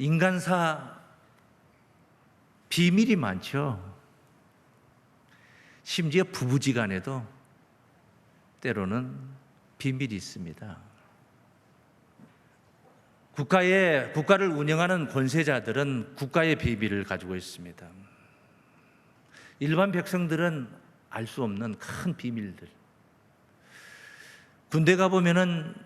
인간사 비밀이 많죠. 심지어 부부지간에도 때로는 비밀이 있습니다. 국가를 운영하는 권세자들은 국가의 비밀을 가지고 있습니다. 일반 백성들은 알 수 없는 큰 비밀들. 군대 가보면은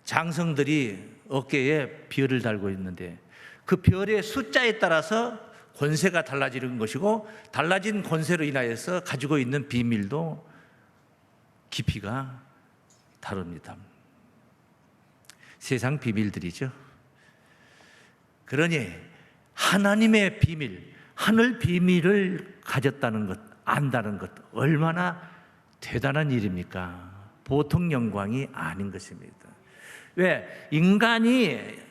장성들이 어깨에 별을 달고 있는데 그 별의 숫자에 따라서 권세가 달라지는 것이고, 달라진 권세로 인하여서 가지고 있는 비밀도 깊이가 다릅니다. 세상 비밀들이죠. 그러니 하나님의 비밀, 하늘 비밀을 가졌다는 것, 안다는 것, 얼마나 대단한 일입니까? 보통 영광이 아닌 것입니다. 왜? 인간이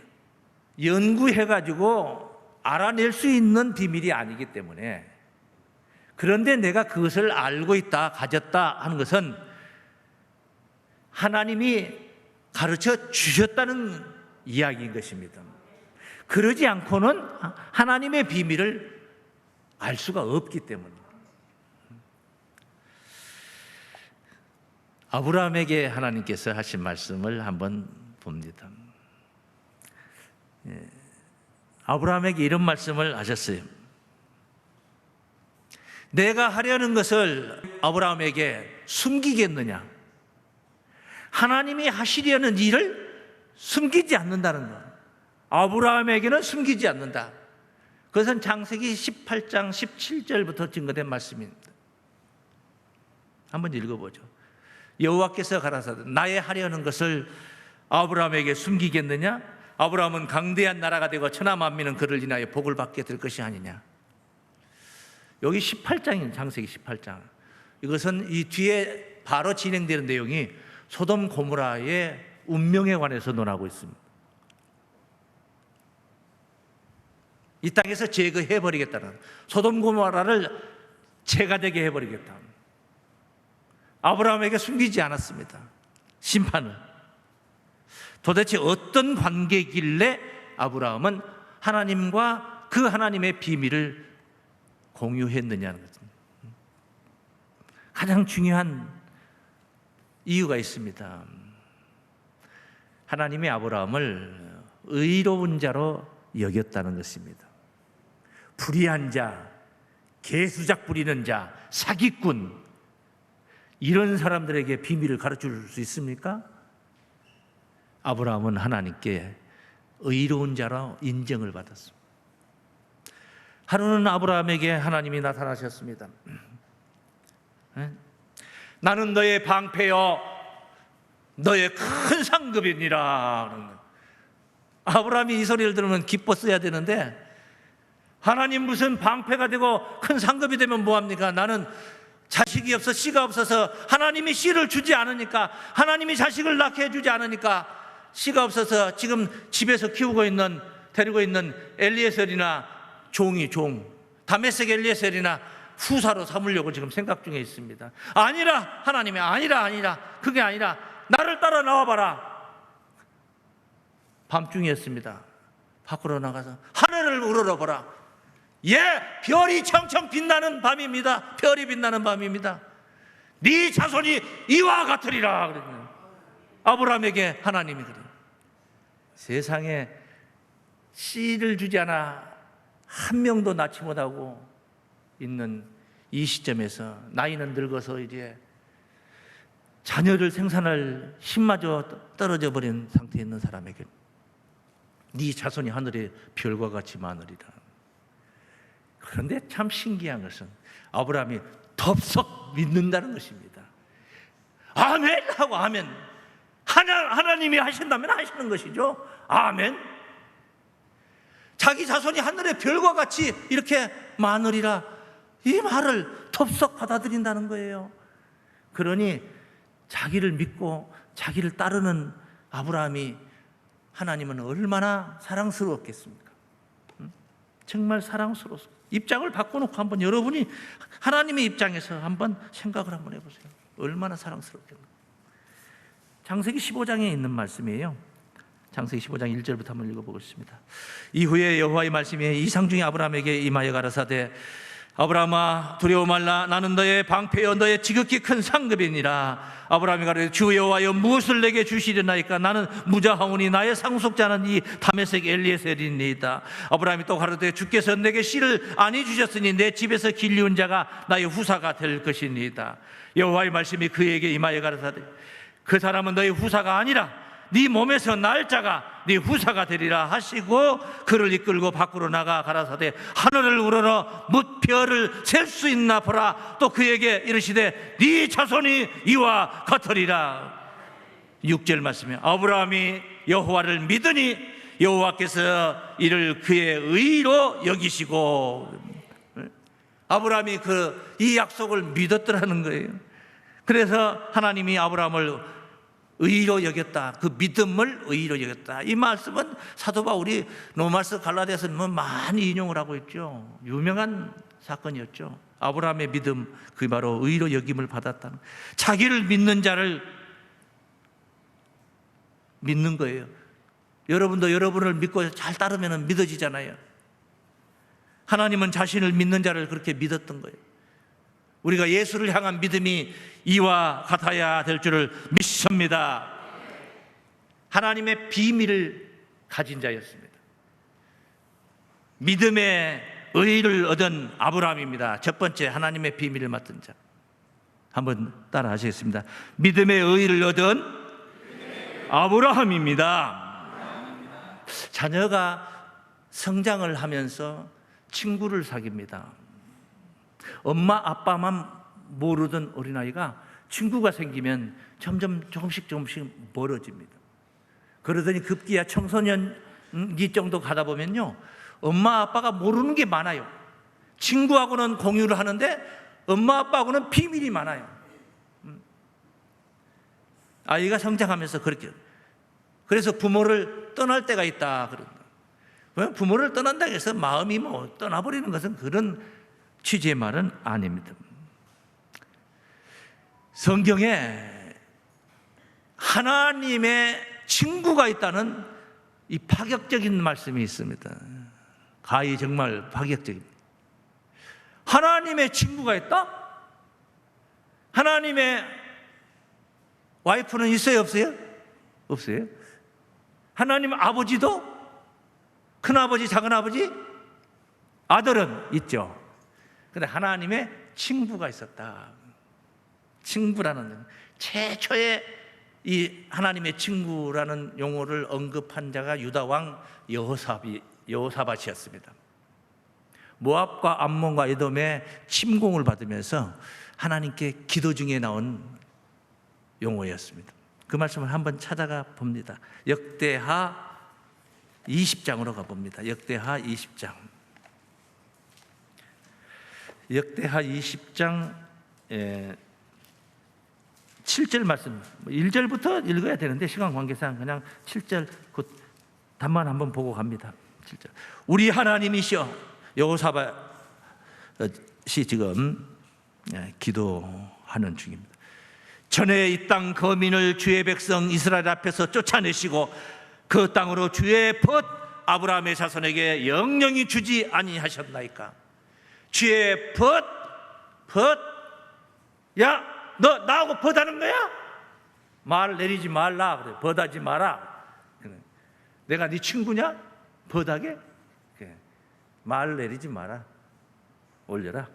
연구해가지고 알아낼 수 있는 비밀이 아니기 때문에. 그런데 내가 그것을 알고 있다, 가졌다 하는 것은 하나님이 가르쳐 주셨다는 이야기인 것입니다. 그러지 않고는 하나님의 비밀을 알 수가 없기 때문입니다. 아브라함에게 하나님께서 하신 말씀을 한번 봅니다. 아브라함에게 이런 말씀을 하셨어요. 내가 하려는 것을 아브라함에게 숨기겠느냐? 하나님이 하시려는 일을 숨기지 않는다는 것. 아브라함에게는 숨기지 않는다. 그것은 창세기 18장 17절부터 증거된 말씀입니다. 한번 읽어보죠. 여호와께서 가라사대 나의 하려는 것을 아브라함에게 숨기겠느냐? 아브라함은 강대한 나라가 되고 천하 만민은 그를 인하여 복을 받게 될 것이 아니냐. 여기 18장입니다. 창세기 18장. 이것은 이 뒤에 바로 진행되는 내용이 소돔 고모라의 운명에 관해서 논하고 있습니다. 이 땅에서 제거해버리겠다는, 소돔 고모라를 죄가 되게 해버리겠다. 아브라함에게 숨기지 않았습니다. 심판을. 도대체 어떤 관계길래 아브라함은 하나님과 그 하나님의 비밀을 공유했느냐는 거죠. 가장 중요한 이유가 있습니다. 하나님이 아브라함을 의로운 자로 여겼다는 것입니다. 불의한 자, 개수작 부리는 자, 사기꾼, 이런 사람들에게 비밀을 가르칠 수 있습니까? 아브라함은 하나님께 의로운 자로 인정을 받았습니다. 하루는 아브라함에게 하나님이 나타나셨습니다. 나는 너의 방패여 너의 큰 상급이니라. 아브라함이 이 소리를 들으면 기뻤어야 되는데, 하나님 무슨 방패가 되고 큰 상급이 되면 뭐합니까? 나는 자식이 없어, 씨가 없어서 하나님이 씨를 주지 않으니까, 하나님이 자식을 낳게 해주지 않으니까, 씨가 없어서 지금 집에서 데리고 있는 엘리에셀이나 다메섹 엘리에셀이나 후사로 삼으려고 지금 생각 중에 있습니다. 아니라, 하나님이 아니라 그게 아니라 나를 따라 나와봐라. 밤중이었습니다. 밖으로 나가서 하늘을 우러러보라. 예, 별이 청청 빛나는 밤입니다. 별이 빛나는 밤입니다. 네 자손이 이와 같으리라. 그랬어요. 아브라함에게 하나님이 그래요. 세상에 씨를 주지 않아 한 명도 낳지 못하고 있는 이 시점에서, 나이는 늙어서 이제 자녀를 생산할 힘마저 떨어져 버린 상태에 있는 사람에게 네 자손이 하늘의 별과 같이 많으리라. 그런데 참 신기한 것은 아브라함이 덥석 믿는다는 것입니다. 아멘 하고 아멘. 하나님이 하신다면 하시는 것이죠. 아멘. 자기 자손이 하늘의 별과 같이 이렇게 많으리라, 이 말을 덥석 받아들인다는 거예요. 그러니 자기를 믿고 자기를 따르는 아브라함이 하나님은 얼마나 사랑스러웠겠습니까? 정말 사랑스러웠어요. 입장을 바꿔놓고 한번 여러분이 하나님의 입장에서 한번 생각을 한번 해보세요. 얼마나 사랑스럽겠나. 창세기 15장에 있는 말씀이에요. 창세기 15장 1절부터 한번 읽어보겠습니다. 이후에 여호와의 말씀이 이상 중에 아브라함에게 임하여 가라사대 아브라함아 두려워 말라 나는 너의 방패여 너의 지극히 큰 상급이니라. 아브라함이 가로되 주 여호와여 무엇을 내게 주시려나이까 나는 무자하오니 나의 상속자는 이 다메섹 엘리에셀이니이다. 아브라함이 또 가로되 주께서 내게 씨를 아니 주셨으니 내 집에서 길리운 자가 나의 후사가 될 것이니이다. 여호와의 말씀이 그에게 임하여 가라사대 그 사람은 너의 후사가 아니라 네 몸에서 날 자가 네 후사가 되리라 하시고 그를 이끌고 밖으로 나가 가라사대 하늘을 우러러 뭇 별을 셀 수 있나 보라. 또 그에게 이르시되 네 자손이 이와 같으리라. 6절 말씀에 아브라함이 여호와를 믿으니 여호와께서 이를 그의 의로 여기시고, 아브라함이 이 약속을 믿었더라는 거예요. 그래서 하나님이 아브라함을 의로 여겼다. 그 믿음을 의로 여겼다. 이 말씀은 사도 바울이 로마서 갈라디아서는 많이 인용을 하고 있죠. 유명한 사건이었죠. 아브라함의 믿음, 그게 바로 의로 여김을 받았다는, 자기를 믿는 자를 믿는 거예요. 여러분도 여러분을 믿고 잘 따르면 믿어지잖아요. 하나님은 자신을 믿는 자를 그렇게 믿었던 거예요. 우리가 예수를 향한 믿음이 이와 같아야 될 줄을 믿습니다. 하나님의 비밀을 가진 자였습니다. 믿음의 의를 얻은 아브라함입니다. 첫 번째 하나님의 비밀을 맡은 자. 한번 따라 하시겠습니다. 믿음의 의를 얻은 아브라함입니다. 자녀가 성장을 하면서 친구를 사귀입니다. 엄마 아빠만 모르던 어린아이가 친구가 생기면 점점 조금씩 멀어집니다. 그러더니 급기야 청소년기 정도 가다 보면요, 엄마 아빠가 모르는 게 많아요. 친구하고는 공유를 하는데 엄마 아빠하고는 비밀이 많아요. 아이가 성장하면서 그렇게, 그래서 부모를 떠날 때가 있다 그런다. 부모를 떠난다고 해서 마음이 떠나버리는 것은 그런 취지의 말은 아닙니다. 성경에 하나님의 친구가 있다는 이 파격적인 말씀이 있습니다. 가히 정말 파격적입니다. 하나님의 친구가 있다? 하나님의 와이프는 있어요, 없어요? 없어요. 하나님 아버지도, 큰아버지, 작은아버지, 아들은 있죠. 그런데 하나님의 친구가 있었다. 친구라는, 최초의 이 하나님의 친구라는 용어를 언급한 자가 유다 왕 여호사밧이었습니다. 모압과 암몬과 에돔의 침공을 받으면서 하나님께 기도 중에 나온 용어였습니다. 그 말씀을 한번 찾아가 봅니다. 역대하 20장으로 가봅니다. 역대하 20장. 역대하 20장 7절 말씀, 1절부터 읽어야 되는데 시간 관계상 그냥 7절 그 단만 한번 보고 갑니다. 7절. 우리 하나님이시여, 여호사밧이 지금 기도하는 중입니다. 전에 이 땅 거민을 주의 백성 이스라엘 앞에서 쫓아내시고 그 땅으로 주의 벗 아브라함의 자손에게 영영이 주지 아니하셨나이까. 주의 벗, 야, 너 나하고 벗하는 거야? 말 내리지 말라 그래. 벗하지 마라. 내가 네 친구냐? 벗하게? 말 내리지 마라. 올려라.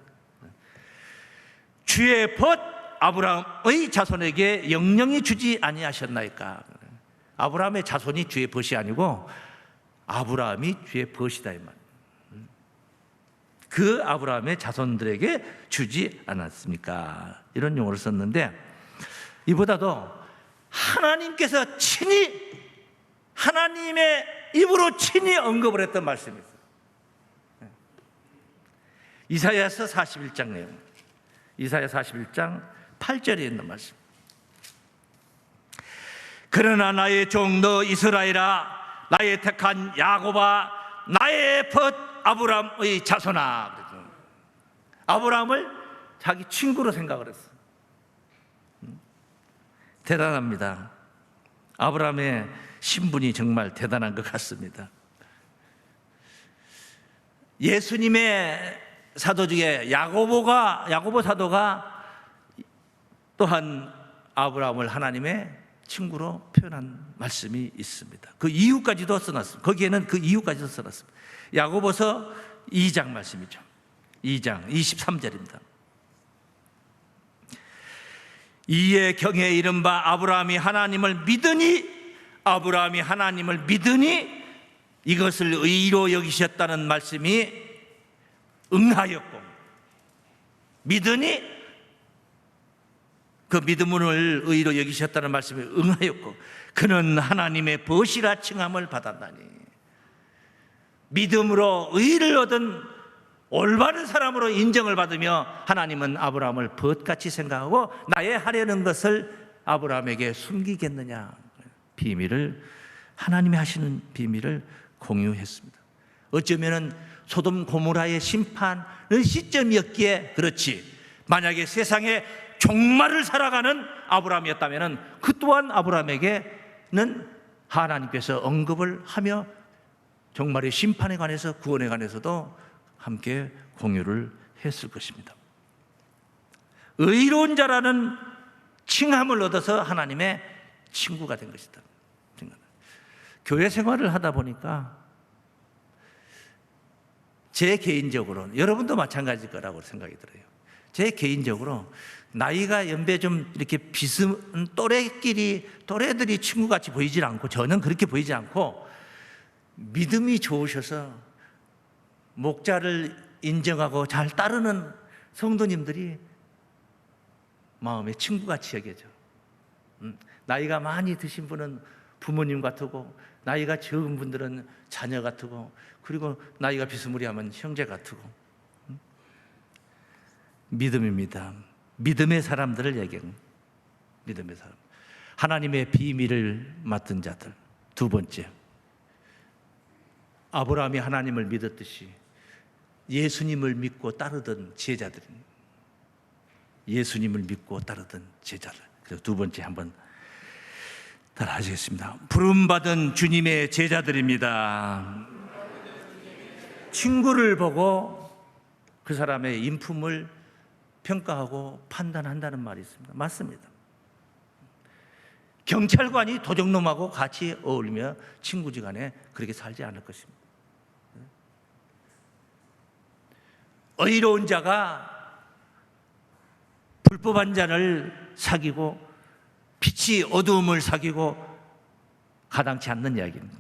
주의 벗 아브라함의 자손에게 영영이 주지 아니하셨나이까. 아브라함의 자손이 주의 벗이 아니고 아브라함이 주의 벗이다 이 말. 그 아브라함의 자손들에게 주지 않았습니까? 이런 용어를 썼는데, 이보다도 하나님께서 친히, 하나님의 입으로 친히 언급을 했던 말씀이 있어요. 이사야서 41장 내용, 이사야 41장 8절에 있는 말씀. 그러나 나의 종 너 이스라엘아, 나의 택한 야곱아, 나의 벗 아브라함의 자손아. 아브라함을 자기 친구로 생각을 했어. 대단합니다. 아브라함의 신분이 정말 대단한 것 같습니다. 예수님의 사도 중에 야고보 사도가 또한 아브라함을 하나님의 친구로 표현한 말씀이 있습니다. 그 이유까지도 써놨습니다. 거기에는 그 이유까지도 써놨습니다. 야고보서 2장 말씀이죠. 2장 23절입니다. 이에 경에 이른 바 아브라함이 하나님을 믿으니 이것을 의로 여기셨다는 말씀이 응하였고, 믿으니 그 믿음을 의로 여기셨다는 말씀이 응하였고, 그는 하나님의 벗이라 칭함을 받았나니. 믿음으로 의를 얻은 올바른 사람으로 인정을 받으며 하나님은 아브라함을 벗같이 생각하고 나의 하려는 것을 아브라함에게 숨기겠느냐. 비밀을, 하나님이 하시는 비밀을 공유했습니다. 어쩌면 소돔 고모라의 심판은 시점이었기에 그렇지, 만약에 세상에 종말을 살아가는 아브라함이었다면 그 또한 아브라함에게는 하나님께서 언급을 하며 종말의 심판에 관해서, 구원에 관해서도 함께 공유를 했을 것입니다. 의로운 자라는 칭함을 얻어서 하나님의 친구가 된 것이다. 교회 생활을 하다 보니까 제 개인적으로는, 여러분도 마찬가지일 거라고 생각이 들어요. 제 개인적으로 나이가 연배 좀 이렇게 비슷한 또래들이 친구같이 보이질 않고, 저는 그렇게 보이지 않고, 믿음이 좋으셔서 목자를 인정하고 잘 따르는 성도님들이 마음에 친구같이 여겨져. 나이가 많이 드신 분은 부모님 같고, 나이가 적은 분들은 자녀 같고, 그리고 나이가 비스무리하면 형제 같고. 믿음입니다. 믿음의 사람들을 얘기하는, 믿음의 사람, 하나님의 비밀을 맡은 자들. 두 번째, 아브라함이 하나님을 믿었듯이 예수님을 믿고 따르던 제자들입니다. 예수님을 믿고 따르던 제자들. 그래서 두 번째 한번 따라 하시겠습니다. 부름받은 주님의 제자들입니다. 친구를 보고 그 사람의 인품을 평가하고 판단한다는 말이 있습니다. 맞습니다. 경찰관이 도적놈하고 같이 어울리며 친구지간에 그렇게 살지 않을 것입니다. 의로운 자가 불법한 자를 사귀고 빛이 어두움을 사귀고 가당치 않는 이야기입니다.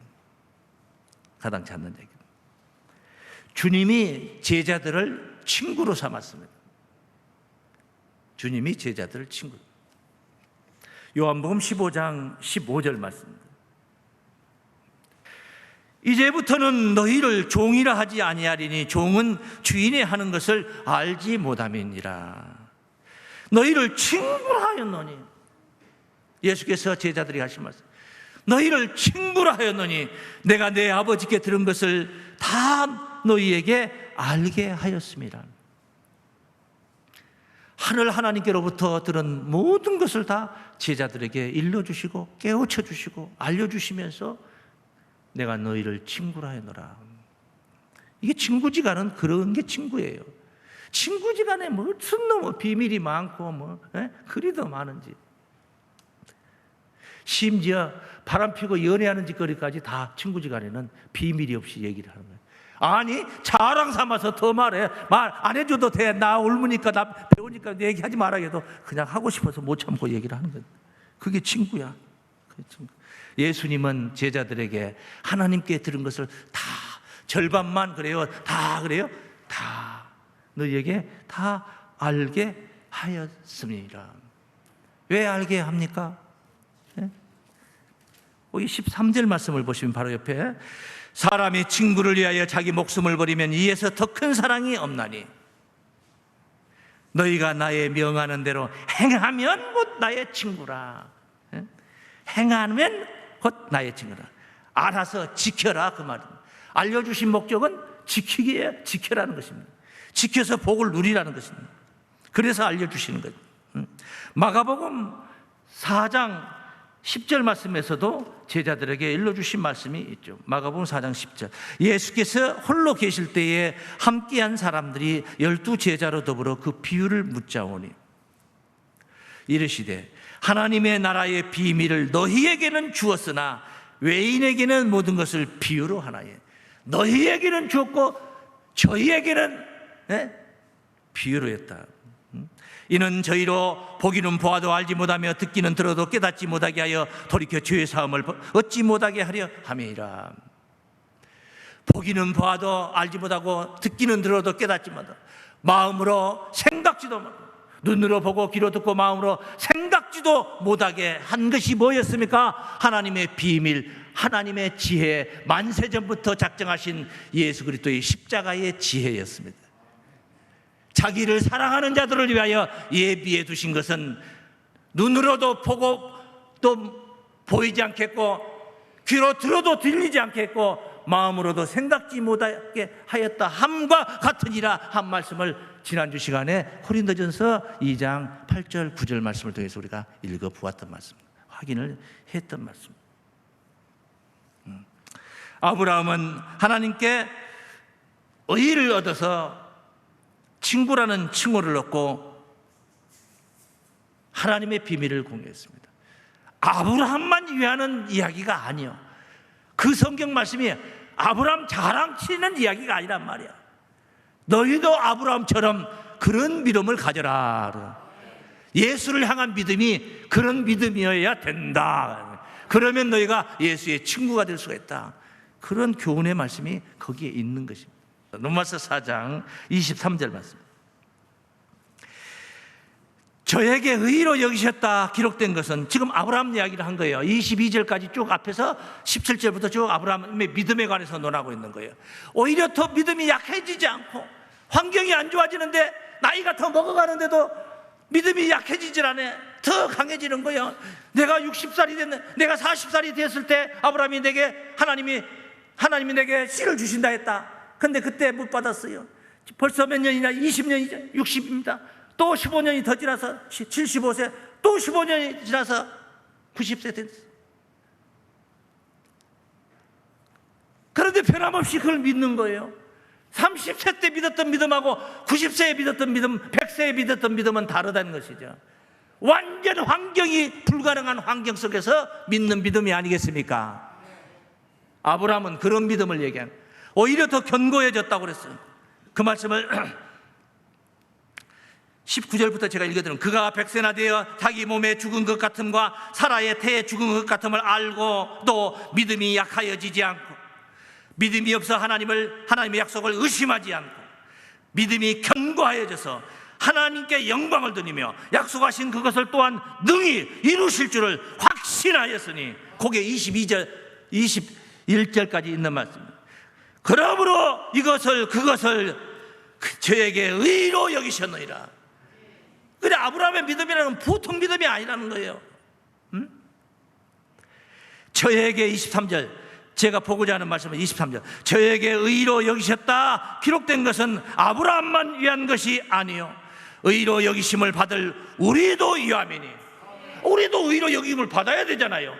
가당치 않는 이야기입니다. 주님이 제자들을 친구로 삼았습니다. 주님이 제자들을 친구. 요한복음 15장 15절 말씀입니다. 이제부터는 너희를 종이라 하지 아니하리니 종은 주인이 하는 것을 알지 못함이니라. 너희를 친구라 하였노니, 예수께서 제자들이 하신 말씀, 너희를 친구라 하였노니 내가 내 아버지께 들은 것을 다 너희에게 알게 하였습니다. 하늘 하나님께로부터 들은 모든 것을 다 제자들에게 일러주시고 깨우쳐주시고 알려주시면서 내가 너희를 친구라 하노라. 이게 친구지간은 그런 게 친구예요. 친구지간에 무슨 놈의 비밀이 많고 그리도 많은지, 심지어 바람 피고 연애하는 짓거리까지 다 친구지간에는 비밀이 없이 얘기를 하는 거예요. 아니, 자랑 삼아서 더 말해. 말 안 해줘도 돼. 나 옮으니까, 나 배우니까 얘기하지 말아 해도 그냥 하고 싶어서 못 참고 얘기를 하는 거예요. 그게 친구야. 그게 친구. 예수님은 제자들에게 하나님께 들은 것을 다, 절반만 그래요? 다 그래요? 다 너희에게 다 알게 하였습니다. 왜 알게 합니까? 이 13절 말씀을 보시면 바로 옆에, 사람이 친구를 위하여 자기 목숨을 버리면 이에서 더 큰 사랑이 없나니 너희가 나의 명하는 대로 행하면 곧 나의 친구라. 행하면 곧 나의 친구라. 알아서 지켜라, 그 말입니다. 알려주신 목적은 지키기에 지켜라는 것입니다. 지켜서 복을 누리라는 것입니다. 그래서 알려주시는 거죠. 마가복음 4장 10절 말씀에서도 제자들에게 일러주신 말씀이 있죠. 마가복음 4장 10절. 예수께서 홀로 계실 때에 함께한 사람들이 12 제자로 더불어 그 비유를 묻자오니 이르시되 하나님의 나라의 비밀을 너희에게는 주었으나 외인에게는 모든 것을 비유로 하나니. 너희에게는 주었고 저희에게는 비유로 했다. 이는 저희로 보기는 보아도 알지 못하며 듣기는 들어도 깨닫지 못하게 하여 돌이켜 주의 사함을 얻지 못하게 하려 함이라. 보기는 보아도 알지 못하고 듣기는 들어도 깨닫지 못하고 마음으로 생각지도 못하고 눈으로 보고 귀로 듣고 마음으로 생각지도 못하게 한 것이 뭐였습니까? 하나님의 비밀, 하나님의 지혜, 만세전부터 작정하신 예수 그리스도의 십자가의 지혜였습니다. 자기를 사랑하는 자들을 위하여 예비해 두신 것은 눈으로도 보고 또 보이지 않겠고 귀로 들어도 들리지 않겠고 마음으로도 생각지 못하게 하였다 함과 같으니라 한 말씀을 지난주 시간에 고린도전서 2장 8절 9절 말씀을 통해서 우리가 읽어보았던 말씀, 확인을 했던 말씀. 아브라함은 하나님께 의를 얻어서 친구라는 칭호를 얻고 하나님의 비밀을 공유했습니다. 아브라함만 위하는 이야기가 아니요, 그 성경 말씀이 아브라함 자랑치는 이야기가 아니란 말이야. 너희도 아브라함처럼 그런 믿음을 가져라. 예수를 향한 믿음이 그런 믿음이어야 된다. 그러면 너희가 예수의 친구가 될 수가 있다. 그런 교훈의 말씀이 거기에 있는 것입니다. 로마서 4장 23절 말씀. 저에게 의로 여기셨다 기록된 것은, 지금 아브라함 이야기를 한 거예요. 22절까지 쭉 앞에서 17절부터 쭉 아브라함의 믿음에 관해서 논하고 있는 거예요. 오히려 더 믿음이 약해지지 않고 환경이 안 좋아지는데 나이가 더 먹어가는데도 믿음이 약해지질 않아. 더 강해지는 거예요. 내가 60살이 됐네, 내가 40살이 됐을 때 아브라함이 내게 하나님이 내게 씨를 주신다 했다. 근데 그때 못 받았어요. 벌써 몇 년이나, 20년이죠. 60입니다. 또 15년이 더 지나서 75세, 또 15년이 지나서 90세 됐어요. 그런데 변함없이 그걸 믿는 거예요. 30세 때 믿었던 믿음하고 90세에 믿었던 믿음, 100세에 믿었던 믿음은 다르다는 것이죠. 완전 환경이 불가능한 환경 속에서 믿는 믿음이 아니겠습니까? 아브라함은 그런 믿음을 얘기한, 오히려 더 견고해졌다고 그랬어요. 그 말씀을 19절부터 제가 읽어드리면, 그가 100세나 되어 자기 몸에 죽은 것 같음과 사라의 태에 죽은 것 같음을 알고 또 믿음이 약하여지지 않고 믿음이 없어 하나님의 약속을 의심하지 않고 믿음이 견고하여져서 하나님께 영광을 드리며 약속하신 그것을 또한 능히 이루실 줄을 확신하였으니, 그게 21절까지 있는 말씀입니다. 그러므로 그것을 저에게 의로 여기셨느니라. 근데 아브라함의 믿음이라는 보통 믿음이 아니라는 거예요. 저에게 23절, 제가 보고자 하는 말씀은 23절, 저에게 의로 여기셨다 기록된 것은 아브라함만 위한 것이 아니요 의로 여기심을 받을 우리도 위함이니. 우리도 의로 여김을 받아야 되잖아요.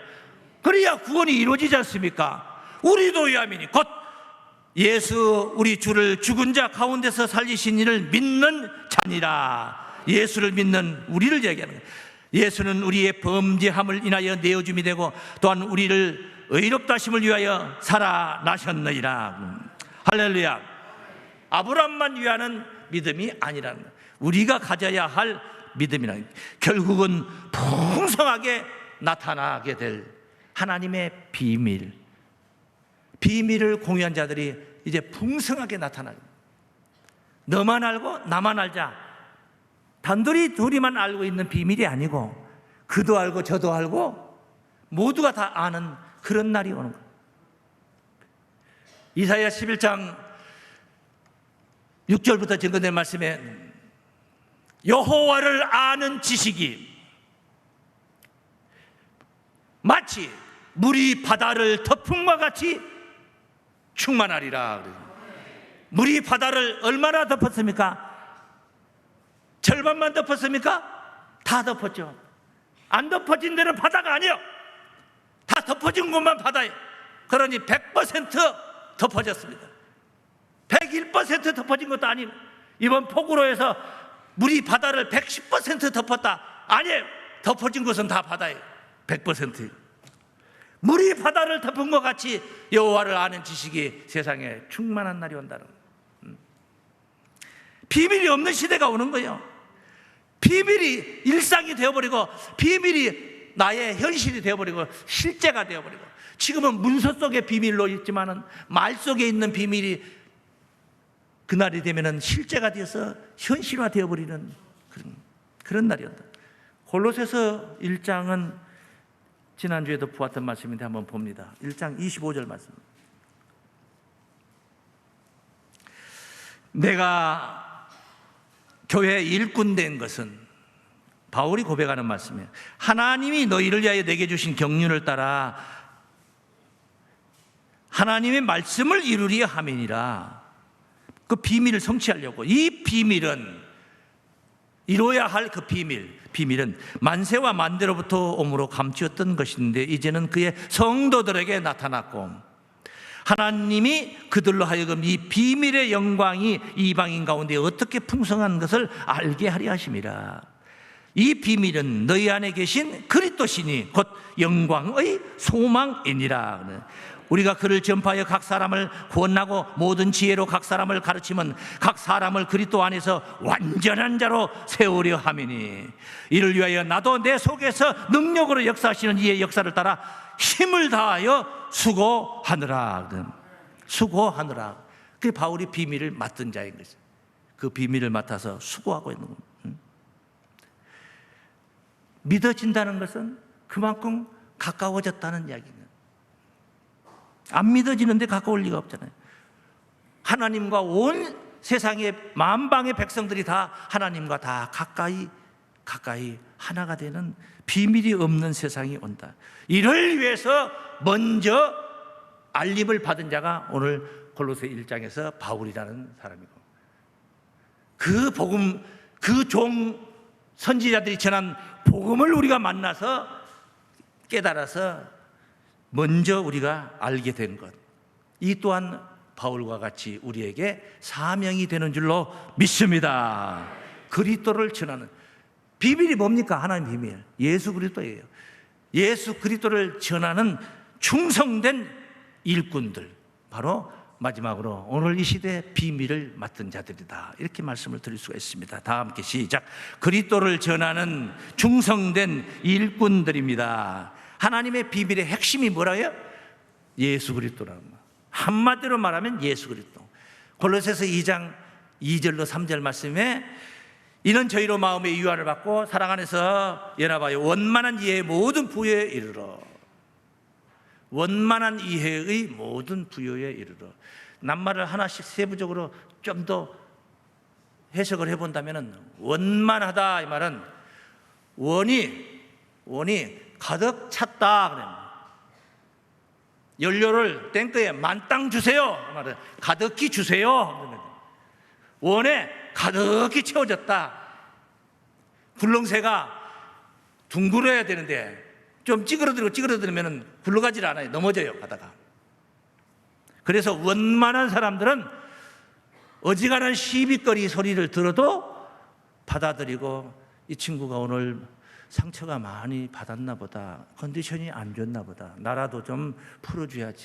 그래야 구원이 이루어지지 않습니까? 우리도 위함이니 곧 예수 우리 주를 죽은 자 가운데서 살리신 이를 믿는 자니라. 예수를 믿는 우리를 얘기하는 거예요. 예수는 우리의 범죄함을 인하여 내어줌이 되고 또한 우리를 의롭다 하심을 위하여 살아나셨느니라. 할렐루야. 아브라함만 위하는 믿음이 아니라는 거예요. 우리가 가져야 할 믿음이라는 거예요. 결국은 풍성하게 나타나게 될 하나님의 비밀을 공유한 자들이 이제 풍성하게 나타나요. 너만 알고 나만 알자, 단둘이 둘이만 알고 있는 비밀이 아니고 그도 알고 저도 알고 모두가 다 아는 그런 날이 오는 거예요. 이사야 11장 6절부터 증거된 말씀에 여호와를 아는 지식이 마치 물이 바다를 덮음과 같이 충만하리라. 물이 바다를 얼마나 덮었습니까? 절반만 덮었습니까? 다 덮었죠. 안 덮어진 데는 바다가 아니에요. 덮어진 곳만 바다예요. 그러니 100% 덮어졌습니다. 101% 덮어진 것도 아니고, 이번 폭우로 해서 물이 바다를 110% 덮었다. 아니에요. 덮어진 것은 다 바다예요. 100%예요. 물이 바다를 덮은 것 같이 여호와를 아는 지식이 세상에 충만한 날이 온다는 거예요. 비밀이 없는 시대가 오는 거예요. 비밀이 일상이 되어버리고, 비밀이 나의 현실이 되어버리고, 실제가 되어버리고, 지금은 문서 속의 비밀로 있지만은 말 속에 있는 비밀이 그날이 되면은 실제가 되어서 현실화 되어버리는 그런 날이 온다. 골로새서 1장은 지난주에도 보았던 말씀인데 한번 봅니다. 1장 25절 말씀. 내가 교회 일꾼 된 것은, 바울이 고백하는 말씀이에요. 하나님이 너희를 위하여 내게 주신 경륜을 따라 하나님의 말씀을 이루려 함이니라. 그 비밀을 성취하려고. 이 비밀은, 이루어야 할 그 비밀은 만세와 만대로부터 오므로 감추었던 것인데 이제는 그의 성도들에게 나타났고, 하나님이 그들로 하여금 이 비밀의 영광이 이방인 가운데 어떻게 풍성한 것을 알게 하려 하심이라. 이 비밀은 너희 안에 계신 그리스도시니 곧 영광의 소망이니라. 우리가 그를 전파하여 각 사람을 구원하고 모든 지혜로 각 사람을 가르치면 각 사람을 그리스도 안에서 완전한 자로 세우려 함이니, 이를 위하여 나도 내 속에서 능력으로 역사하시는 이의 역사를 따라 힘을 다하여 수고하느라. 수고하느라. 그게 바울이 비밀을 맡은 자인 거죠. 그 비밀을 맡아서 수고하고 있는 겁니다. 믿어진다는 것은 그만큼 가까워졌다는 이야기입니다. 안 믿어지는데 가까울 리가 없잖아요. 하나님과 온 세상의 만방의 백성들이 다 하나님과 다 가까이 하나가 되는 비밀이 없는 세상이 온다. 이를 위해서 먼저 알림을 받은 자가 오늘 골로새 1장에서 바울이라는 사람이고, 그 복음, 그 종 선지자들이 전한 복음을 우리가 만나서 깨달아서 먼저 우리가 알게 된 것, 이 또한 바울과 같이 우리에게 사명이 되는 줄로 믿습니다. 그리스도를 전하는 비밀이 뭡니까? 하나님 비밀, 예수 그리스도예요. 예수 그리스도를 전하는 충성된 일꾼들, 바로 마지막으로 오늘 이 시대의 비밀을 맡은 자들이다, 이렇게 말씀을 드릴 수가 있습니다. 다 함께 시작. 그리스도를 전하는 충성된 일꾼들입니다. 하나님의 비밀의 핵심이 뭐라고요? 예수 그리스도라는 거. 한마디로 말하면 예수 그리스도. 골로새서 2장 2절로 3절 말씀에 이는 저희로 마음의 유한을 받고 사랑 안에서 연합하여 원만한 이해의 모든 부여에 이르러. 원만한 이해의 모든 부여에 이르러. 낱말을 하나씩 세부적으로 좀 더 해석을 해본다면, 원만하다 이 말은 원이 가득 찼다 그래요. 연료를 탱크에 만땅 주세요. 가득히 주세요. 원에 가득히 채워졌다. 굴렁쇠가 둥그러야 되는데 좀 찌그러들면 굴러가질 않아요. 넘어져요, 가다가. 그래서 원만한 사람들은 어지간한 시비거리 소리를 들어도 받아들이고, 이 친구가 오늘 상처가 많이 받았나 보다, 컨디션이 안 좋나 보다, 나라도 좀 풀어줘야지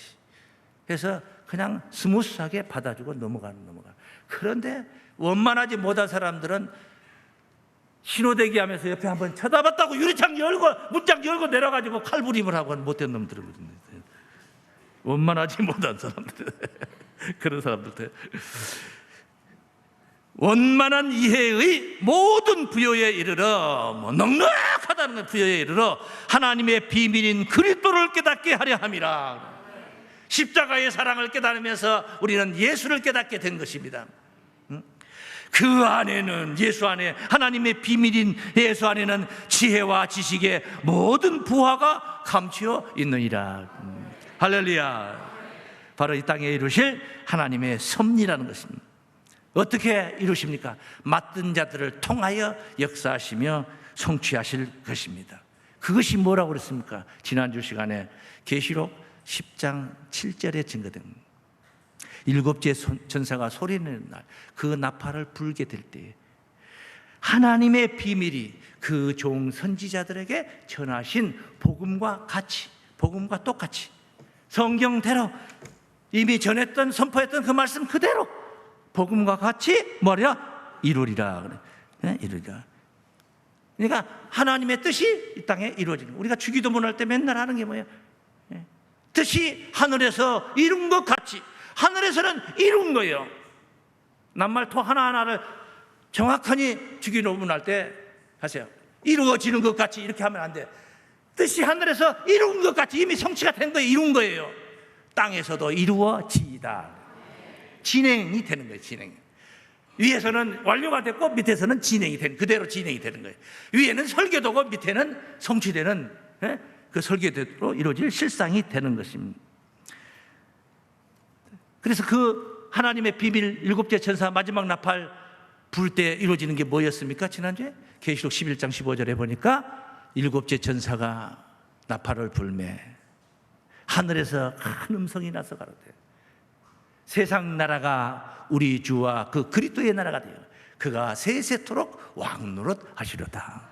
해서 그냥 스무스하게 받아주고 넘어가. 그런데 원만하지 못한 사람들은 신호대기 하면서 옆에 한번 쳐다봤다고 유리창 열고 문짝 열고 내려가지고 칼부림을 하고 못된 놈들이거든요. 원만하지 못한 사람들. 그런 사람들. 원만한 이해의 모든 부여에 이르러, 넉넉하다는 부여에 이르러 하나님의 비밀인 그리스도를 깨닫게 하려 함이라. 십자가의 사랑을 깨달으면서 우리는 예수를 깨닫게 된 것입니다. 그 안에는, 예수 안에, 하나님의 비밀인 예수 안에는 지혜와 지식의 모든 부하가 감추어 있느니라. 할렐루야. 바로 이 땅에 이루실 하나님의 섭리라는 것입니다. 어떻게 이루십니까? 맡은 자들을 통하여 역사하시며 성취하실 것입니다. 그것이 뭐라고 그랬습니까? 지난주 시간에 계시록 10장 7절에 증거된 일곱째 천사가 소리내는 날, 그 나팔을 불게 될 때 하나님의 비밀이 그 종 선지자들에게 전하신 복음과 같이, 복음과 똑같이 성경대로 이미 전했던, 선포했던 그 말씀 그대로 복음과 같이 뭐냐? 이루리라. 그래. 이루리라. 그러니까 하나님의 뜻이 이 땅에 이루어지는, 우리가 주기도문 할 때 맨날 하는 게 뭐예요? 뜻이 하늘에서 이룬 것 같이 하늘에서는 이룬 거예요. 낱말토 하나하나를 정확하니 주기도문 할 때 하세요. 이루어지는 것 같이 이렇게 하면 안 돼. 뜻이 하늘에서 이룬 것 같이 이미 성취가 된 거예요. 이룬 거예요. 땅에서도 이루어지이다. 진행이 되는 거예요. 진행. 위에서는 완료가 됐고 밑에서는 진행이 되는, 그대로 진행이 되는 거예요. 위에는 설계도고 밑에는 성취되는, 그 설계대로 이루어질 실상이 되는 것입니다. 그래서 그 하나님의 비밀 일곱째 천사 마지막 나팔 불 때 이루어지는 게 뭐였습니까? 지난주에 계시록 11장 15절에 보니까 일곱째 천사가 나팔을 불매 하늘에서 큰 음성이 나서 가로되 세상 나라가 우리 주와 그 그리스도의 나라가 되어 그가 세세토록 왕노릇 하시려다.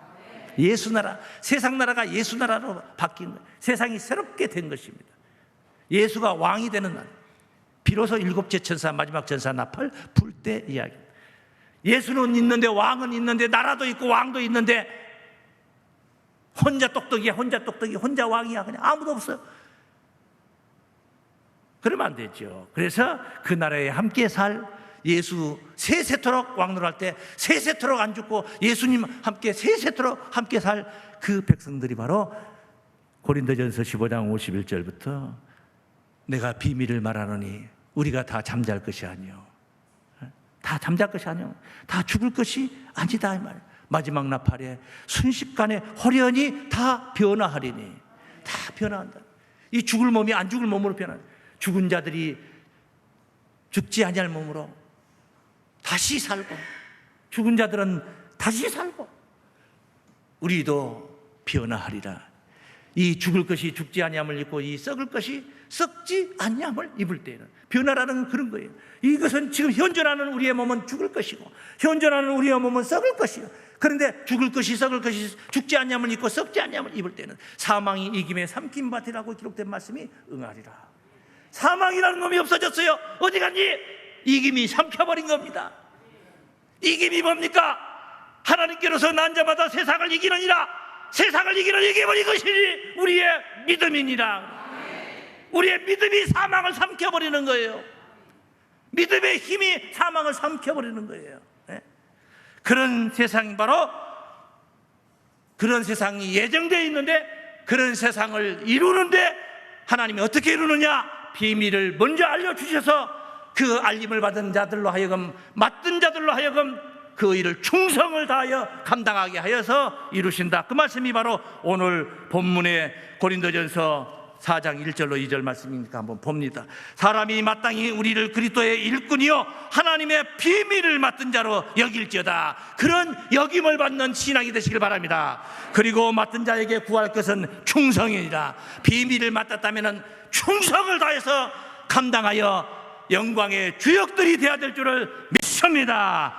예수 나라, 세상 나라가 예수 나라로 바뀐 거예요. 세상이 새롭게 된 것입니다. 예수가 왕이 되는 날, 비로소 일곱째 천사 마지막 천사 나팔 불 때 이야기. 예수는 있는데, 왕은 있는데, 나라도 있고 왕도 있는데 혼자 똑똑이야, 혼자 똑똑이, 혼자 왕이야. 그냥 아무도 없어요. 그러면 안 되죠. 그래서 그 나라에 함께 살 예수 세세토록 왕노할 때 세세토록 안 죽고 예수님 함께 세세토록 함께 살 그 백성들이 바로 고린도전서 15장 51절부터 내가 비밀을 말하노니 우리가 다 잠잘 것이 아니요, 다 잠잘 것이 아니요, 다 죽을 것이 아니다 이 말. 마지막 나팔에 순식간에 호련히 다 변화하리니, 다 변화한다. 이 죽을 몸이 안 죽을 몸으로 변한다. 죽은 자들이 죽지 아니할 몸으로 다시 살고, 죽은 자들은 다시 살고, 우리도 변화하리라. 이 죽을 것이 죽지 아니함을 입고 이 썩을 것이 썩지 아니함을 입을 때에는, 변화라는 건 그런 거예요. 이것은 지금 현존하는 우리의 몸은 죽을 것이고 현존하는 우리의 몸은 썩을 것이요. 그런데 죽을 것이 썩을 것이 죽지 아니함을 입고 썩지 아니함을 입을 때는 사망이 이김에 삼킨 밭이라고 기록된 말씀이 응하리라. 사망이라는 놈이 없어졌어요. 어디 갔니? 이김이 삼켜버린 겁니다. 이김이 뭡니까? 하나님께로서 난 자마다 세상을 이기느니라. 세상을 이기는 이겨버린 것이니 우리의 믿음이니라. 우리의 믿음이 사망을 삼켜버리는 거예요. 믿음의 힘이 사망을 삼켜버리는 거예요. 그런 세상이 바로, 그런 세상이 예정되어 있는데 그런 세상을 이루는데 하나님이 어떻게 이루느냐? 비밀을 먼저 알려주셔서 그 알림을 받은 자들로 하여금, 맡은 자들로 하여금 그 일을 충성을 다하여 감당하게 하여서 이루신다. 그 말씀이 바로 오늘 본문의 고린도전서 4장 1절로 2절 말씀이니까 한번 봅니다. 사람이 마땅히 우리를 그리스도의 일꾼이요 하나님의 비밀을 맡은 자로 여길지어다. 그런 여김을 받는 신앙이 되시길 바랍니다. 그리고 맡은 자에게 구할 것은 충성이니라. 비밀을 맡았다면 충성을 다해서 감당하여 영광의 주역들이 되어야 될 줄을 믿습니다.